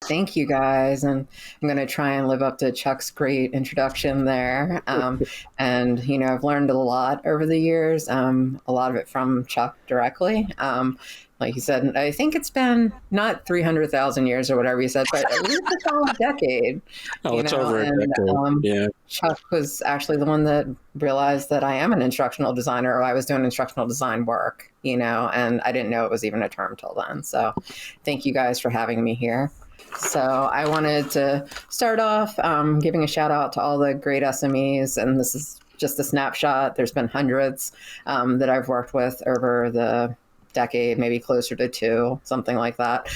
Thank you guys. And I'm going to try and live up to Chuck's great introduction there. And I've learned a lot over the years, a lot of it from Chuck directly. Like you said, I think it's been not 300,000 years or whatever you said, but at least a solid decade, Oh, it's over a and decade. Yeah. Chuck was actually the one that realized that I am an instructional designer, or I was doing instructional design work, and I didn't know it was even a term till then. So thank you guys for having me here. So I wanted to start off giving a shout out to all the great SMEs, and this is just a snapshot. There's been hundreds that I've worked with over the decade, maybe closer to two, something like that,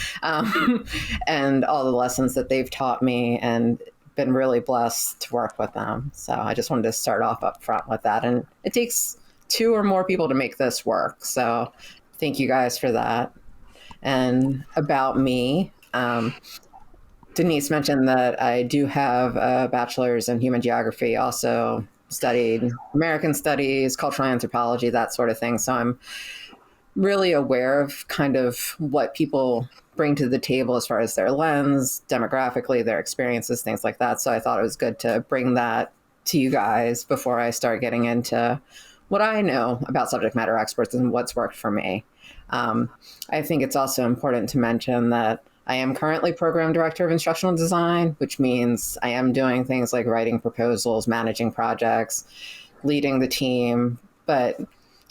and all the lessons that they've taught me, and been really blessed to work with them. So I just wanted to start off up front with that. And it takes two or more people to make this work. So thank you guys for that. And about me, Denise mentioned that I do have a bachelor's in human geography, also studied American studies, cultural anthropology, that sort of thing. So I'm really aware of kind of what people bring to the table as far as their lens, demographically, their experiences, things like that. So I thought it was good to bring that to you guys before I start getting into what I know about subject matter experts and what's worked for me. I think it's also important to mention that I am currently program director of instructional design, which means I am doing things like writing proposals, managing projects, leading the team, but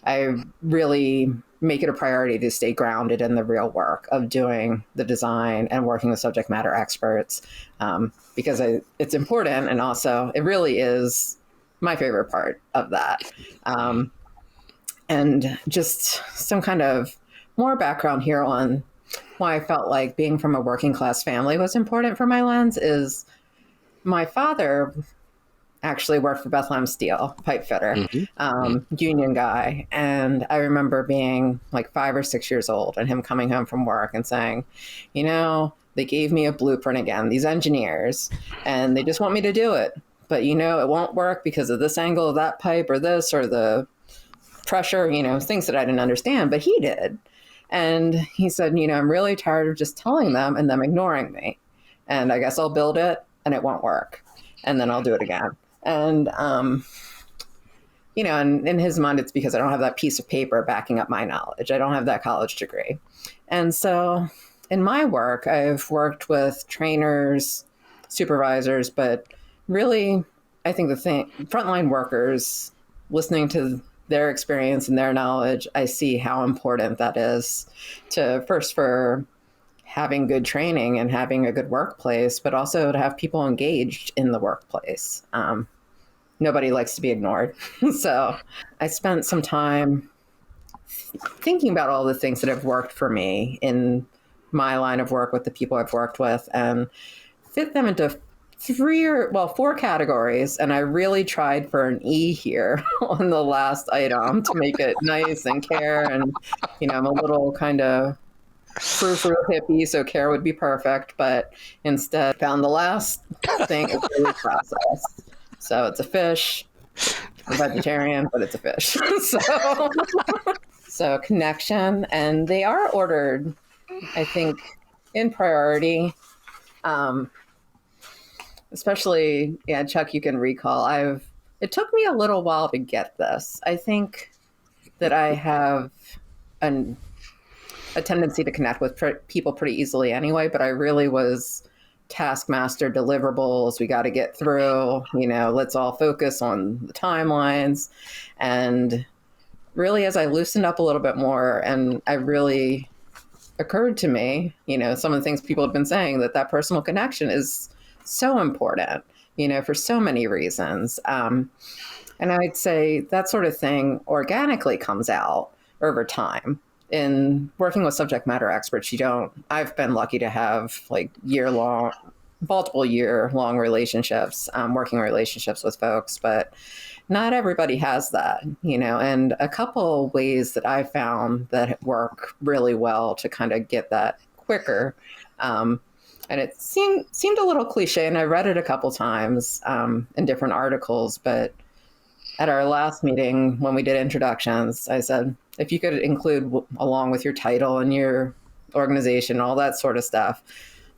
I really make it a priority to stay grounded in the real work of doing the design and working with subject matter experts, because it's important, and also it really is my favorite part of that. And just some kind of more background here on why I felt like being from a working class family was important for my lens is my father actually worked for Bethlehem Steel, pipe fitter, union guy. And I remember being like 5 or 6 years old and him coming home from work and saying, they gave me a blueprint again, these engineers, and they just want me to do it. But, it won't work because of this angle of that pipe or this or the pressure, things that I didn't understand, but he did. And he said, I'm really tired of just telling them and them ignoring me. And I guess I'll build it and it won't work. And then I'll do it again. And, and in his mind, it's because I don't have that piece of paper backing up my knowledge. I don't have that college degree. And so in my work, I've worked with trainers, supervisors, but really, I think frontline workers, listening to their experience and their knowledge, I see how important that is for having good training and having a good workplace, but also to have people engaged in the workplace. Nobody likes to be ignored. So I spent some time thinking about all the things that have worked for me in my line of work with the people I've worked with and fit them into 4 categories. And I really tried for an E here on the last item to make it nice and care. And, I'm a little kind of frou-frou hippie, so care would be perfect, but instead found the last thing is really processed. So it's a fish, I'm vegetarian, but it's a fish. So connection, and they are ordered, I think, in priority. Especially, Chuck, you can recall, it took me a little while to get this. I think that I have a tendency to connect with people pretty easily anyway, but I really was taskmaster, deliverables, we got to get through, let's all focus on the timelines. And really, as I loosened up a little bit more, and I really occurred to me, some of the things people have been saying, that personal connection is so important, for so many reasons. And I'd say that sort of thing organically comes out over time. In working with subject matter experts, I've been lucky to have like multiple year long relationships, working relationships with folks, but not everybody has that, and a couple ways that I found that work really well to kind of get that quicker. And it seemed a little cliche, and I read it a couple times in different articles, but at our last meeting, when we did introductions, I said, if you could include along with your title and your organization, all that sort of stuff,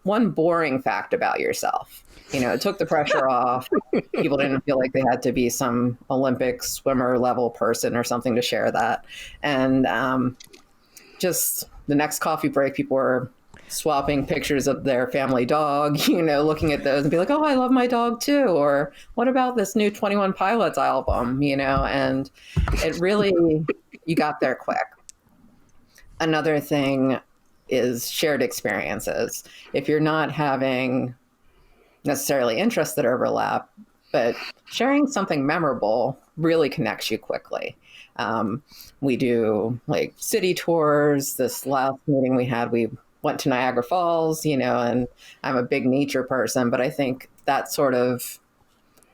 one boring fact about yourself. It took the pressure off. People didn't feel like they had to be some Olympic swimmer level person or something to share that. And just the next coffee break, people were swapping pictures of their family dog, looking at those and be like, oh, I love my dog too. Or what about this new 21 Pilots album, and it really, you got there quick. Another thing is shared experiences. If you're not having necessarily interests that overlap, but sharing something memorable really connects you quickly. We do like city tours. This last meeting we had, we went to Niagara Falls, and I'm a big nature person, but I think that sort of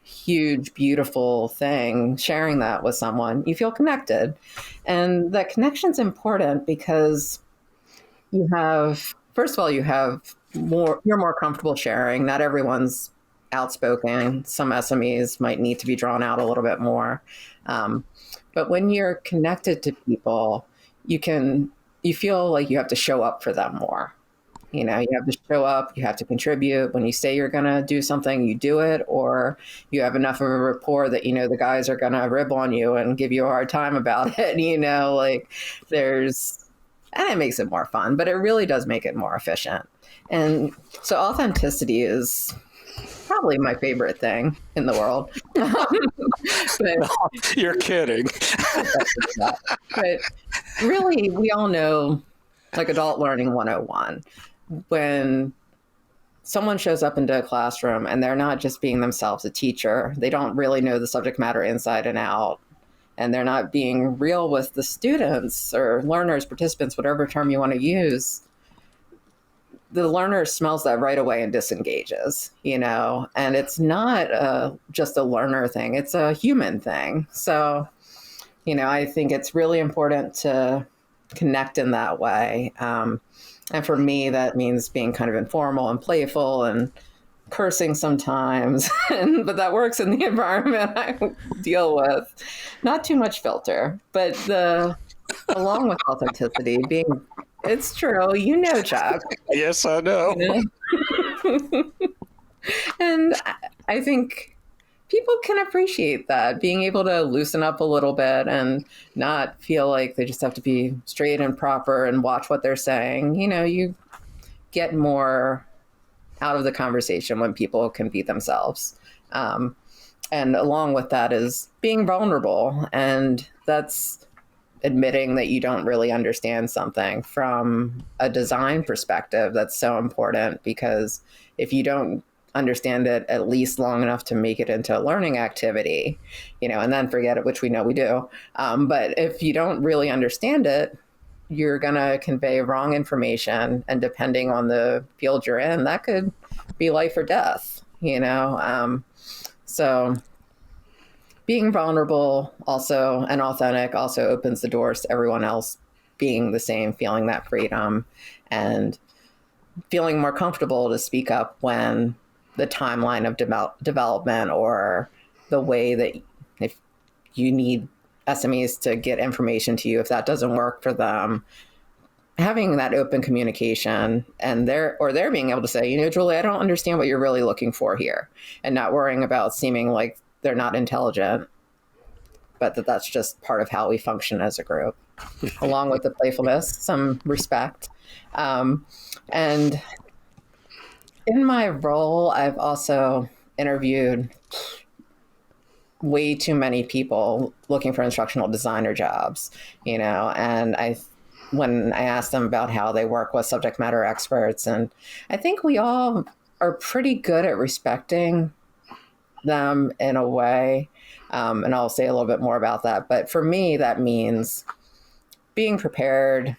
huge, beautiful thing, sharing that with someone, you feel connected. And that connection's important because first of all, you're more comfortable sharing. Not everyone's outspoken. Some SMEs might need to be drawn out a little bit more. But when you're connected to people, you feel like you have to show up for them more. You have to show up, you have to contribute. When you say you're going to do something, you do it, or you have enough of a rapport that, the guys are going to rib on you and give you a hard time about it. And it makes it more fun, but it really does make it more efficient. And so authenticity is probably my favorite thing in the world. But, you're kidding. But really, we all know, like Adult Learning 101, when someone shows up into a classroom and they're not just being themselves a teacher, they don't really know the subject matter inside and out, and they're not being real with the students or learners, participants, whatever term you want to use, the learner smells that right away and disengages, and it's not just a learner thing, it's a human thing. So, I think it's really important to connect in that way. And for me, that means being kind of informal and playful and cursing sometimes, but that works in the environment I deal with. Not too much filter, but along with authenticity, it's true, Chuck. Yes, I know. And I think people can appreciate that, being able to loosen up a little bit and not feel like they just have to be straight and proper and watch what they're saying. You get more out of the conversation when people can be themselves. And along with that is being vulnerable. And that's admitting that you don't really understand something from a design perspective. That's so important, because if you don't understand it at least long enough to make it into a learning activity, and then forget it, which we know we do. But if you don't really understand it, you're going to convey wrong information. And depending on the field you're in, that could be life or death, So being vulnerable also and authentic also opens the doors to everyone else being the same, feeling that freedom and feeling more comfortable to speak up when the timeline of development or the way that if you need SMEs to get information to you, if that doesn't work for them, having that open communication and they're being able to say, Julie, I don't understand what you're really looking for here, and not worrying about seeming like they're not intelligent, but that's just part of how we function as a group, along with the playfulness, some respect. And in my role, I've also interviewed way too many people looking for instructional designer jobs, and when I asked them about how they work with subject matter experts, and I think we all are pretty good at respecting them in a way. And I'll say a little bit more about that. But for me, that means being prepared,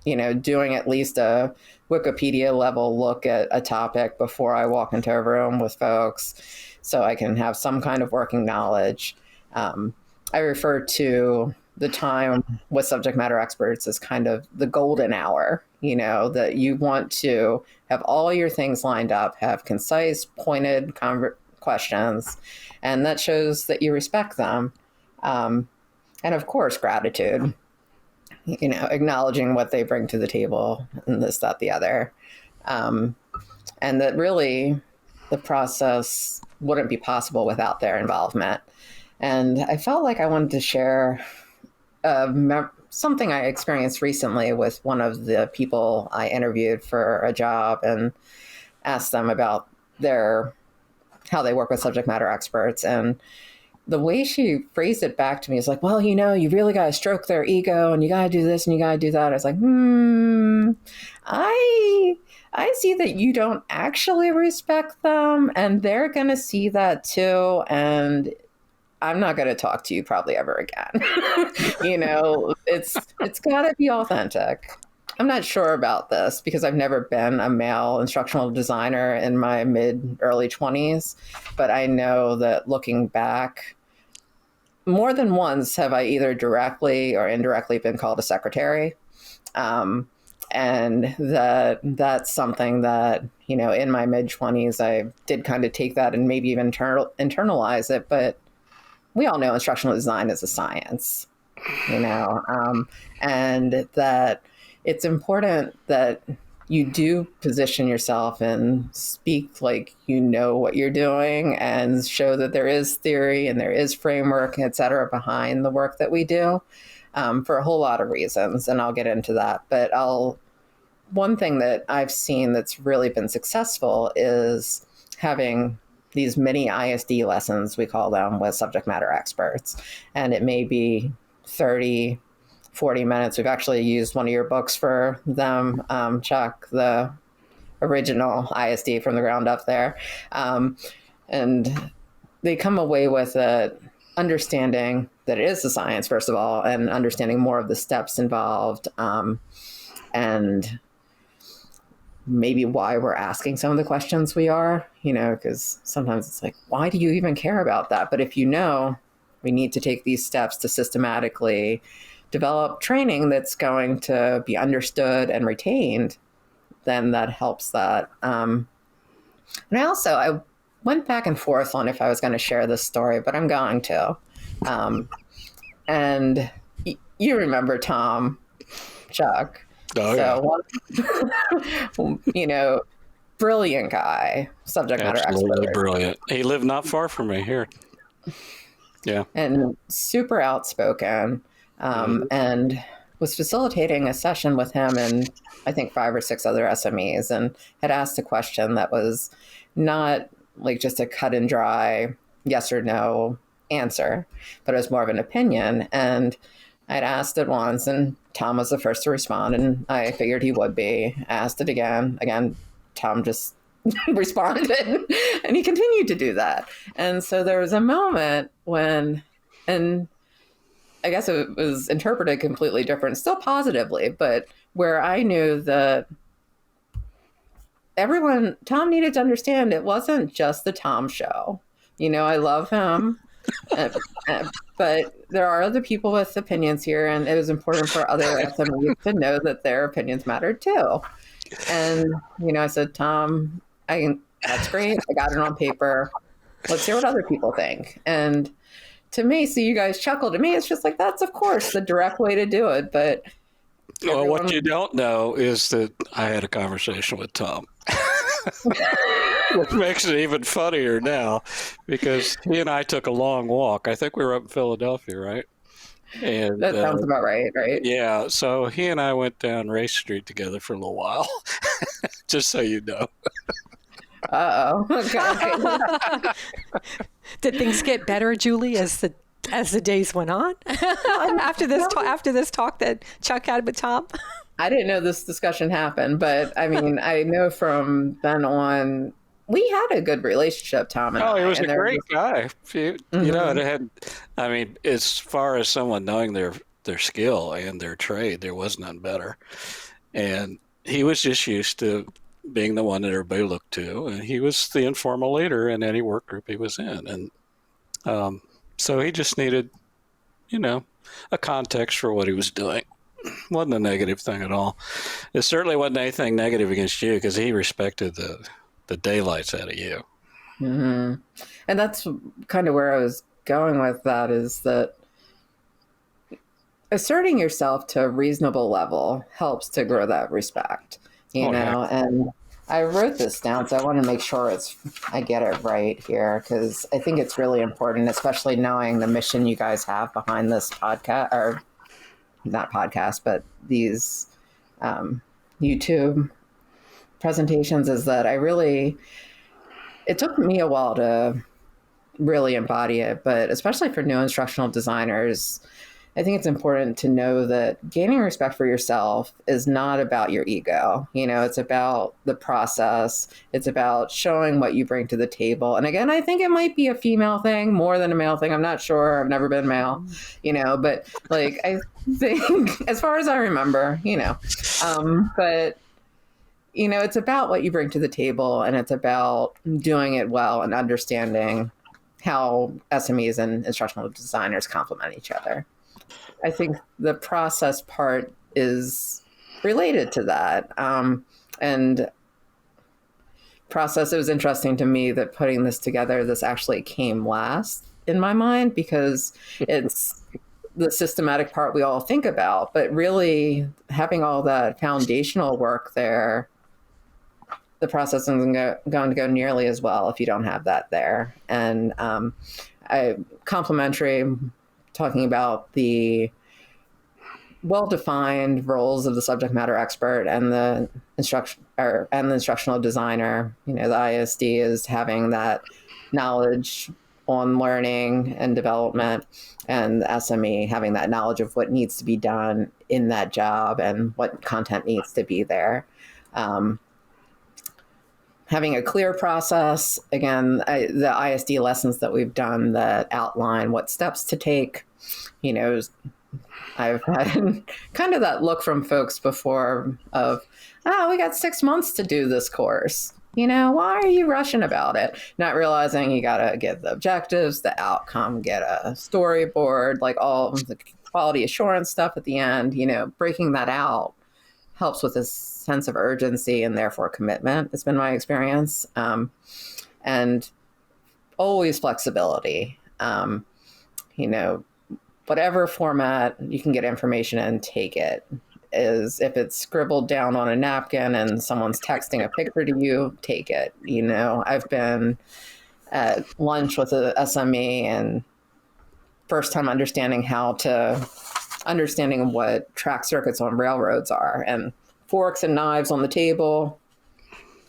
doing at least a Wikipedia level look at a topic before I walk into a room with folks, so I can have some kind of working knowledge. I refer to the time with subject matter experts as kind of the golden hour, that you want to have all your things lined up, have concise, pointed questions, and that shows that you respect them. And of course, gratitude, acknowledging what they bring to the table and this, that, the other. And that really the process wouldn't be possible without their involvement. And I felt like I wanted to share something I experienced recently with one of the people I interviewed for a job and asked them about how they work with subject matter experts. And the way she phrased it back to me is like, well, you really got to stroke their ego and you got to do this and you got to do that. I was like, I see that you don't actually respect them and they're going to see that too. And I'm not going to talk to you probably ever again. It's got to be authentic. I'm not sure about this because I've never been a male instructional designer in my early 20s, but I know that looking back, more than once have I either directly or indirectly been called a secretary. And that's something that, in my mid-20s, I did kind of take that and maybe even internalize it. But we all know instructional design is a science, and that it's important that you do position yourself and speak like you know what you're doing and show that there is theory and there is framework, et cetera, behind the work that we do, for a whole lot of reasons. And I'll get into that. But one thing that I've seen that's really been successful is having these mini ISD lessons, we call them, with subject matter experts. And it may be 30, 40 minutes. We've actually used one of your books for them, Chuck, the original ISD from the ground up there. And they come away with it understanding that it is a science, first of all, and understanding more of the steps involved, and maybe why we're asking some of the questions we are, because sometimes it's like, why do you even care about that? But if we need to take these steps to systematically develop training that's going to be understood and retained, then that helps that. And I went back and forth on if I was going to share this story, but I'm going to. And you remember Tom, Chuck. Oh, yeah. Brilliant guy, subject matter expert. Absolutely brilliant. He lived not far from me here. Yeah. And super outspoken. And was facilitating a session with him and I think 5 or 6 other SMEs, and had asked a question that was not like just a cut and dry yes or no answer, but it was more of an opinion. And I'd asked it once and Tom was the first to respond, and I figured he would be. Asked it again. Again, Tom just responded and he continued to do that. And so there was a moment and I guess it was interpreted completely different, still positively, but where I knew that Tom needed to understand it wasn't just the Tom show. I love him, but there are other people with opinions here, and it was important for other SMEs to know that their opinions mattered too. And, I said, Tom, that's great. I got it on paper. Let's hear what other people think. And to me, so you guys chuckled. To me, it's just like, that's, of course, the direct way to do it. But what you don't know is that I had a conversation with Tom, which makes it even funnier now, because he and I took a long walk. I think we were up in Philadelphia, right? And that sounds about right? Yeah. So he and I went down Race Street together for a little while, just so you know. Uh-oh. Okay. Did things get better, Julie, as the days went on after this talk that Chuck had with Tom? I didn't know this discussion happened, but I mean, I know from then on we had a good relationship, Tom and I. He was a great guy. It had. I mean, as far as someone knowing their skill and their trade, there was none better. And he was just used to being the one that everybody looked to, and he was the informal leader in any work group he was in. And so he just needed, a context for what he was doing. Wasn't a negative thing at all. It certainly wasn't anything negative against you, because he respected the daylights out of you. Mm-hmm. And that's kind of where I was going with that, is that asserting yourself to a reasonable level helps to grow that respect, and I wrote this down, so I want to make sure I get it right here, because I think it's really important, especially knowing the mission you guys have behind this podcast, or not podcast, but these YouTube presentations, is that it took me a while to really embody it, but especially for new instructional designers, I think it's important to know that gaining respect for yourself is not about your ego. It's about the process. It's about showing what you bring to the table. And again, I think it might be a female thing more than a male thing. I'm not sure. I've never been male, but like, I think as far as I remember, but it's about what you bring to the table, and it's about doing it well and understanding how SMEs and instructional designers complement each other. I think the process part is related to that. And process, it was interesting to me that putting this together, this actually came last in my mind, because it's the systematic part we all think about, but really having all that foundational work there, the process isn't going to go nearly as well if you don't have that there. And complementary, talking about the well-defined roles of the subject matter expert and the instructional designer. The ISD is having that knowledge on learning and development, and the SME having that knowledge of what needs to be done in that job and what content needs to be there. Having a clear process, again, the ISD lessons that we've done that outline what steps to take, I've had kind of that look from folks before of, we got 6 months to do this course. Why are you rushing about it? Not realizing you got to get the objectives, the outcome, get a storyboard, like all of the quality assurance stuff at the end, breaking that out helps with this sense of urgency and therefore commitment. It's been my experience. And always flexibility. Whatever format you can get information in, take it. If it's scribbled down on a napkin and someone's texting a picture to you, take it. I've been at lunch with a SME and first time understanding what track circuits on railroads are, and forks and knives on the table,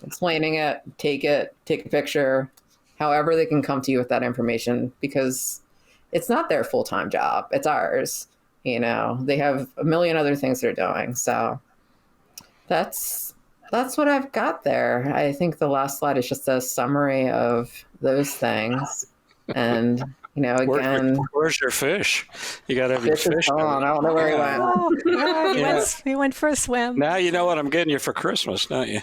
explaining it, take a picture, however they can come to you with that information, because it's not their full-time job. It's ours. They have a million other things they're doing. So that's what I've got there. I think the last slide is just a summary of those things. And, again, where's your fish? You got to have your fish. I don't know where he went. He went for a swim. Now you know what I'm getting you for Christmas, don't you?